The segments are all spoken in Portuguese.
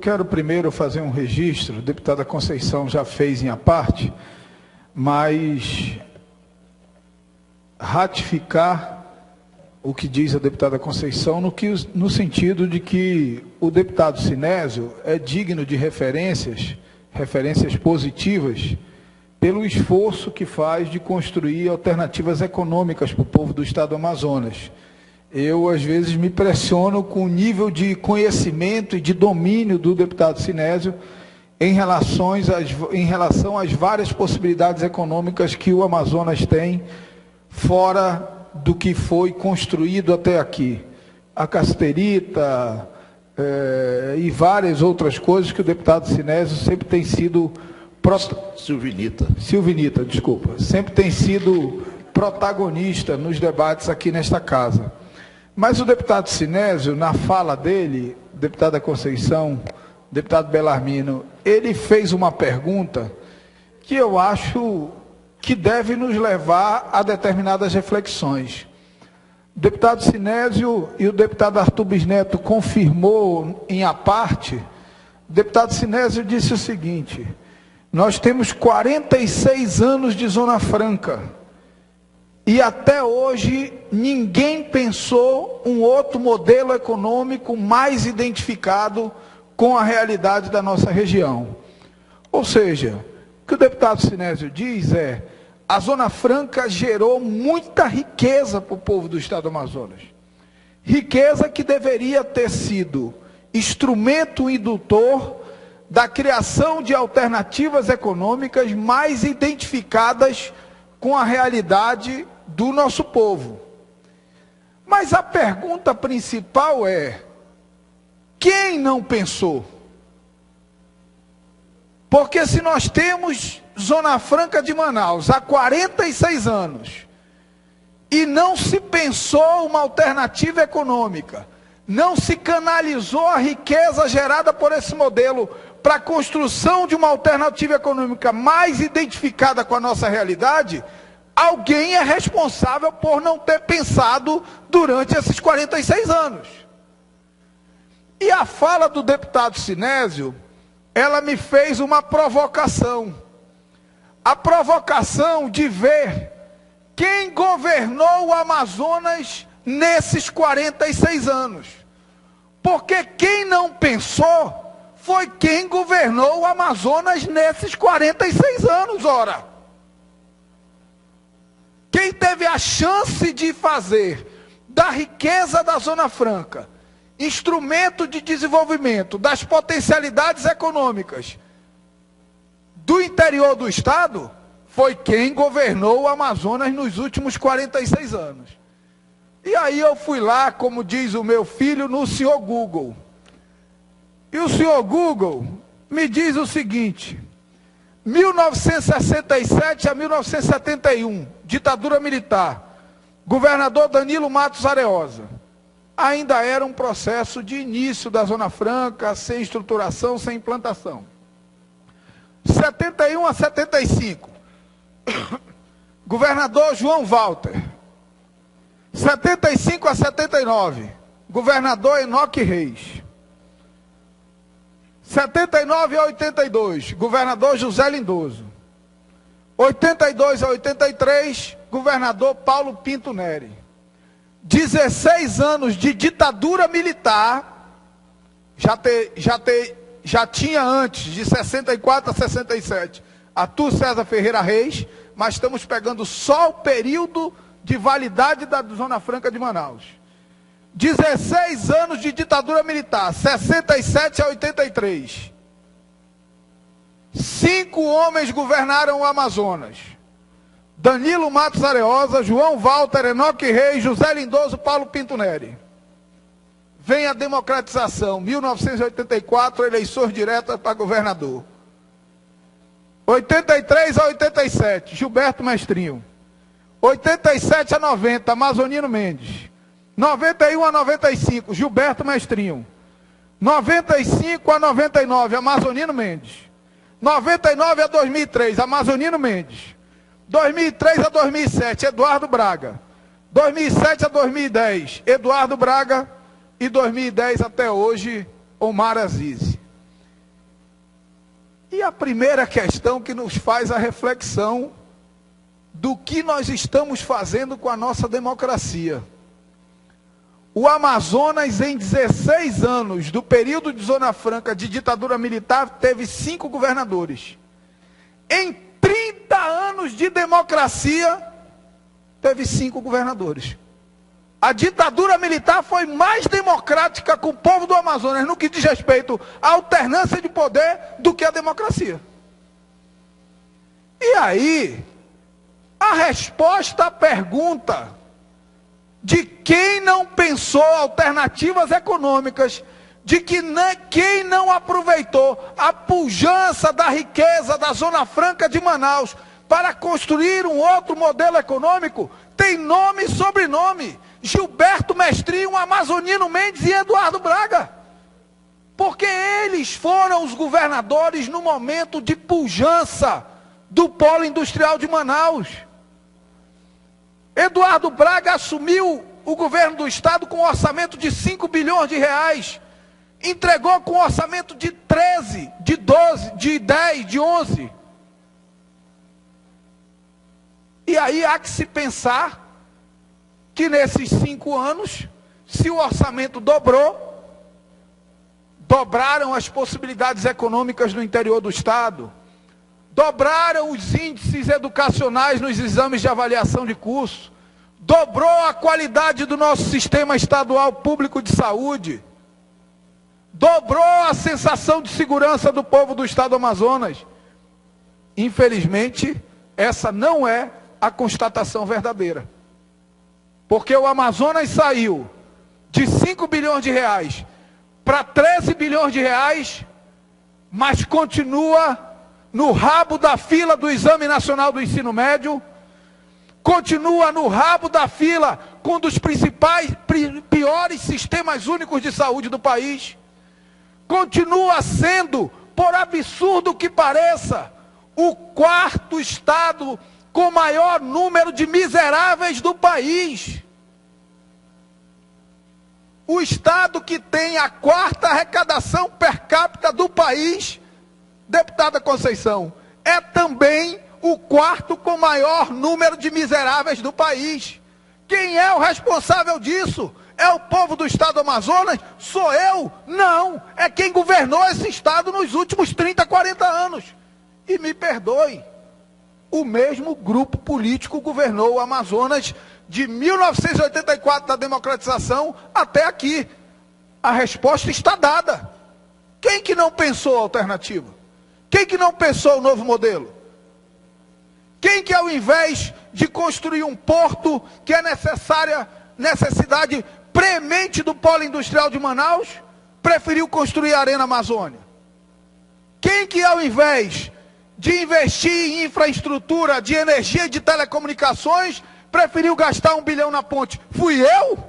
Quero primeiro fazer um registro, a deputada Conceição já fez em a parte, mas ratificar o que diz a deputada Conceição no sentido de que o deputado Sinésio é digno de referências positivas, pelo esforço que faz de construir alternativas econômicas para o povo do estado do Amazonas. Eu, às vezes, me impressiono com o nível de conhecimento e de domínio do deputado Sinésio em relação às várias possibilidades econômicas que o Amazonas tem, fora do que foi construído até aqui. A casterita e várias outras coisas que o deputado Sinésio sempre tem sido... Silvinita, desculpa. Sempre tem sido protagonista nos debates aqui nesta casa. Mas o deputado Sinésio, na fala dele, deputada Conceição, deputado Belarmino, ele fez uma pergunta que eu acho que deve nos levar a determinadas reflexões. O deputado Sinésio e o deputado Arthur Bisneto confirmou em a parte. O deputado Sinésio disse o seguinte: nós temos 46 anos de Zona Franca. E até hoje ninguém pensou um outro modelo econômico mais identificado com a realidade da nossa região. Ou seja, o que o deputado Sinésio diz é: a Zona Franca gerou muita riqueza para o povo do estado do Amazonas. Riqueza que deveria ter sido instrumento indutor da criação de alternativas econômicas mais identificadas com a realidade do nosso povo. Mas a pergunta principal é: quem não pensou? Porque se nós temos Zona Franca de Manaus há 46 anos e não se pensou uma alternativa econômica, não se canalizou a riqueza gerada por esse modelo para a construção de uma alternativa econômica mais identificada com a nossa realidade, alguém é responsável por não ter pensado durante esses 46 anos. E a fala do deputado Sinésio, ela me fez uma provocação. A provocação de ver quem governou o Amazonas nesses 46 anos. Porque quem não pensou foi quem governou o Amazonas nesses 46 anos, ora. Quem teve a chance de fazer da riqueza da Zona Franca instrumento de desenvolvimento das potencialidades econômicas do interior do estado foi quem governou o Amazonas nos últimos 46 anos. E aí eu fui lá, como diz o meu filho, no senhor Google. E o senhor Google me diz o seguinte: 1967 a 1971, ditadura militar, governador Danilo Matos Areosa. Ainda era um processo de início da Zona Franca, sem estruturação, sem implantação. 71 a 75, governador João Walter. 75 a 79, governador Enoque Reis. 79 a 82, governador José Lindoso. 82 a 83, governador Paulo Pinto Neri. 16 anos de ditadura militar, já tinha antes, de 64 a 67, Arthur César Ferreira Reis, mas estamos pegando só o período de validade da Zona Franca de Manaus. 16 anos de ditadura militar, 67 a 83. 5 homens governaram o Amazonas: Danilo Matos Areosa, João Walter, Enoque Reis, José Lindoso, Paulo Pinto Neri. Vem a democratização, 1984, eleições diretas para governador. 83 a 87, Gilberto Mestrinho. 87 a 90, Amazonino Mendes. 91 a 95, Gilberto Mestrinho. 95 a 99, Amazonino Mendes. 99 a 2003, Amazonino Mendes. 2003 a 2007, Eduardo Braga. 2007 a 2010, Eduardo Braga. E 2010 até hoje, Omar Aziz. E a primeira questão que nos faz a reflexão do que nós estamos fazendo com a nossa democracia. O Amazonas, em 16 anos do período de Zona Franca de ditadura militar, teve 5 governadores. Em 30 anos de democracia, teve 5 governadores. A ditadura militar foi mais democrática com o povo do Amazonas no que diz respeito à alternância de poder do que a democracia. E aí, a resposta à pergunta de quem não pensou alternativas econômicas, de que quem não aproveitou a pujança da riqueza da Zona Franca de Manaus para construir um outro modelo econômico, tem nome e sobrenome: Gilberto Mestrinho, Amazonino Mendes e Eduardo Braga. Porque eles foram os governadores no momento de pujança do polo industrial de Manaus. Eduardo Braga assumiu o governo do estado com um orçamento de 5 bilhões de reais. Entregou com um orçamento de 13, de 12, de 10, de 11. E aí há que se pensar que nesses 5 anos, se o orçamento dobraram as possibilidades econômicas no interior do estado, dobraram os índices educacionais nos exames de avaliação de curso, dobrou a qualidade do nosso sistema estadual público de saúde, dobrou a sensação de segurança do povo do estado do Amazonas. Infelizmente, essa não é a constatação verdadeira. Porque o Amazonas saiu de 5 bilhões de reais para 13 bilhões de reais, mas continua no rabo da fila do Exame Nacional do Ensino Médio, continua no rabo da fila com um dos piores sistemas únicos de saúde do país, continua sendo, por absurdo que pareça, o 4º estado com maior número de miseráveis do país. O estado que tem a 4ª arrecadação per capita do país, deputada Conceição, é também o 4º com maior número de miseráveis do país. Quem é o responsável disso? É o povo do estado do Amazonas? Sou eu? Não, é quem governou esse estado nos últimos 30, 40 anos. E me perdoe, o mesmo grupo político governou o Amazonas de 1984, da democratização, até aqui. A resposta está dada. Quem que não pensou a alternativa? Quem que não pensou o novo modelo? Quem que, ao invés de construir um porto, que é necessidade premente do polo industrial de Manaus, preferiu construir a Arena Amazônia? Quem que, ao invés de investir em infraestrutura de energia e de telecomunicações, preferiu gastar 1 bilhão na ponte? Fui eu?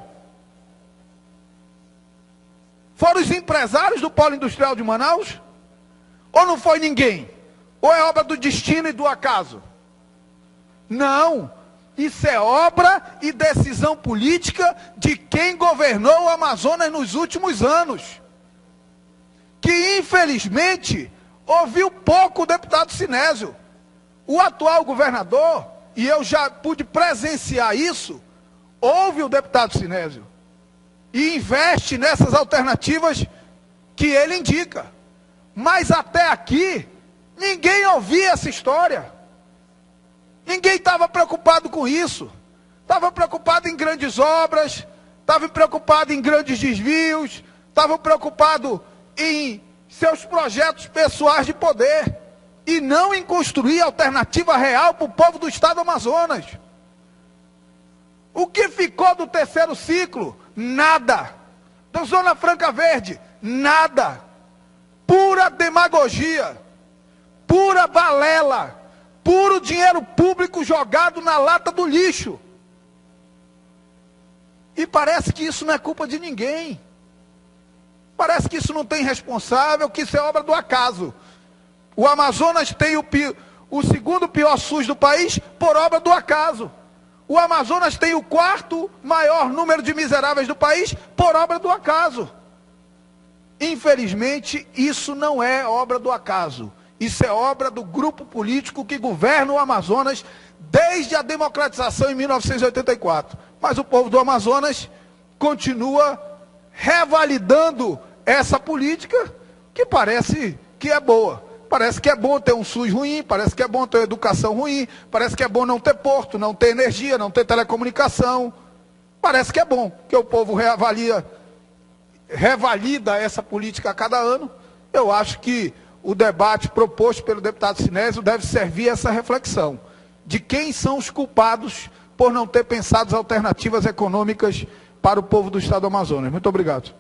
Foram os empresários do polo industrial de Manaus? Ou não foi ninguém? Ou é obra do destino e do acaso? Não, isso é obra e decisão política de quem governou o Amazonas nos últimos anos, que infelizmente ouviu pouco o deputado Sinésio. O atual governador, e eu já pude presenciar isso, ouve o deputado Sinésio e investe nessas alternativas que ele indica. Mas até aqui, ninguém ouvia essa história. Ninguém estava preocupado com isso. Estava preocupado em grandes obras, estava preocupado em grandes desvios, estava preocupado em seus projetos pessoais de poder, e não em construir alternativa real para o povo do estado do Amazonas. O que ficou do 3º ciclo? Nada. Da Zona Franca Verde? Nada. Pura demagogia, pura balela, puro dinheiro público jogado na lata do lixo. E parece que isso não é culpa de ninguém. Parece que isso não tem responsável, que isso é obra do acaso. O Amazonas tem o 2º pior SUS do país por obra do acaso. O Amazonas tem o 4º maior número de miseráveis do país por obra do acaso. Infelizmente, isso não é obra do acaso. Isso é obra do grupo político que governa o Amazonas desde a democratização em 1984. Mas o povo do Amazonas continua revalidando essa política que parece que é boa. Parece que é bom ter um SUS ruim, parece que é bom ter uma educação ruim, parece que é bom não ter porto, não ter energia, não ter telecomunicação. Parece que é bom, que o povo revalida essa política a cada ano. Eu acho que o debate proposto pelo deputado Sinésio deve servir a essa reflexão de quem são os culpados por não ter pensado as alternativas econômicas para o povo do estado do Amazonas. Muito obrigado.